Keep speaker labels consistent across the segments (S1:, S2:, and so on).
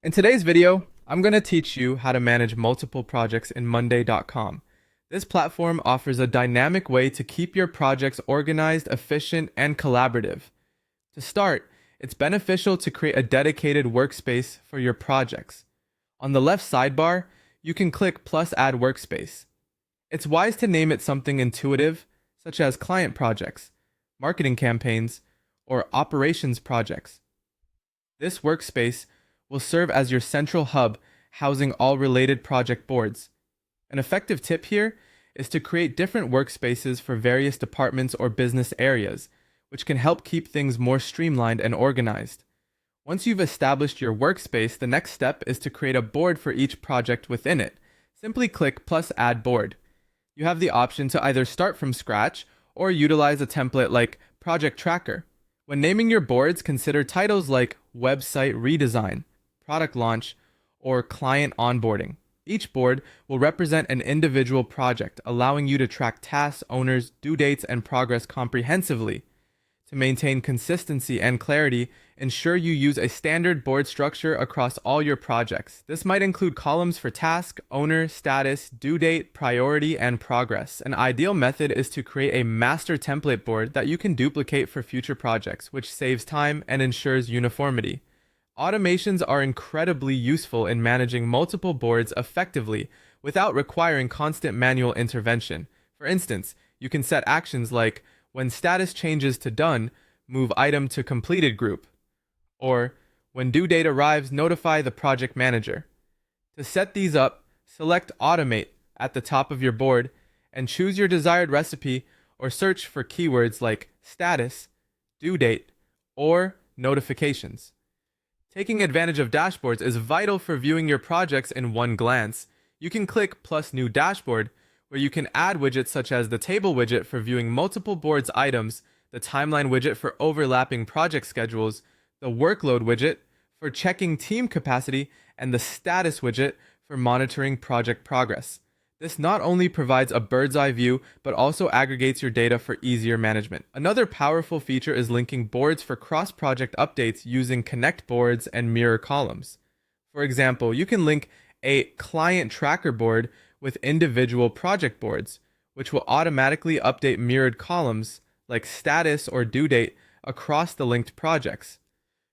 S1: In today's video, I'm going to teach you how to manage multiple projects in Monday.com. This platform offers a dynamic way to keep your projects organized, efficient, and collaborative. To start, it's beneficial to create a dedicated workspace for your projects. On the left sidebar, you can click plus add workspace. It's wise to name it something intuitive, such as client projects, marketing campaigns, or operations projects. This workspace will serve as your central hub, housing all related project boards. An effective tip here is to create different workspaces for various departments or business areas, which can help keep things more streamlined and organized. Once you've established your workspace, the next step is to create a board for each project within it. Simply click plus add board. You have the option to either start from scratch or utilize a template like Project Tracker. When naming your boards, consider titles like website redesign, product launch, or client onboarding. Each board will represent an individual project, allowing you to track tasks, owners, due dates, and progress comprehensively. To maintain consistency and clarity, ensure you use a standard board structure across all your projects. This might include columns for task, owner, status, due date, priority, and progress. An ideal method is to create a master template board that you can duplicate for future projects, which saves time and ensures uniformity. Automations are incredibly useful in managing multiple boards effectively without requiring constant manual intervention. For instance, you can set actions like when status changes to done, move item to completed group, or when due date arrives, notify the project manager. To set these up, select Automate at the top of your board and choose your desired recipe or search for keywords like status, due date, or notifications. Taking advantage of dashboards is vital for viewing your projects in one glance. You can click plus new dashboard, where you can add widgets such as the table widget for viewing multiple boards items, the timeline widget for overlapping project schedules, the workload widget for checking team capacity, and the status widget for monitoring project progress. This not only provides a bird's eye view, but also aggregates your data for easier management. Another powerful feature is linking boards for cross-project updates using connect boards and mirror columns. For example, you can link a client tracker board with individual project boards, which will automatically update mirrored columns like status or due date across the linked projects.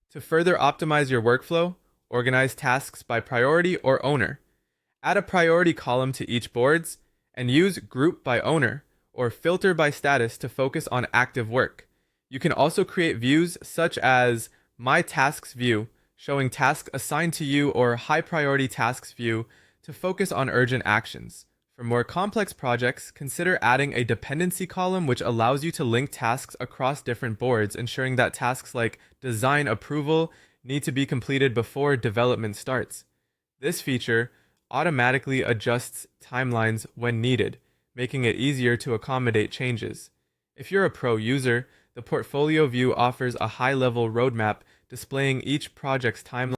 S1: To further optimize your workflow, organize tasks by priority or owner. Add a priority column to each boards, and use group by owner or filter by status to focus on active work. You can also create views such as My Tasks view, showing tasks assigned to you, or High Priority Tasks view to focus on urgent actions. For more complex projects, consider adding a dependency column which allows you to link tasks across different boards, ensuring that tasks like design approval need to be completed before development starts. This feature automatically adjusts timelines when needed, making it easier to accommodate changes. If you're a pro user, the portfolio view offers a high-level roadmap displaying each project's timeline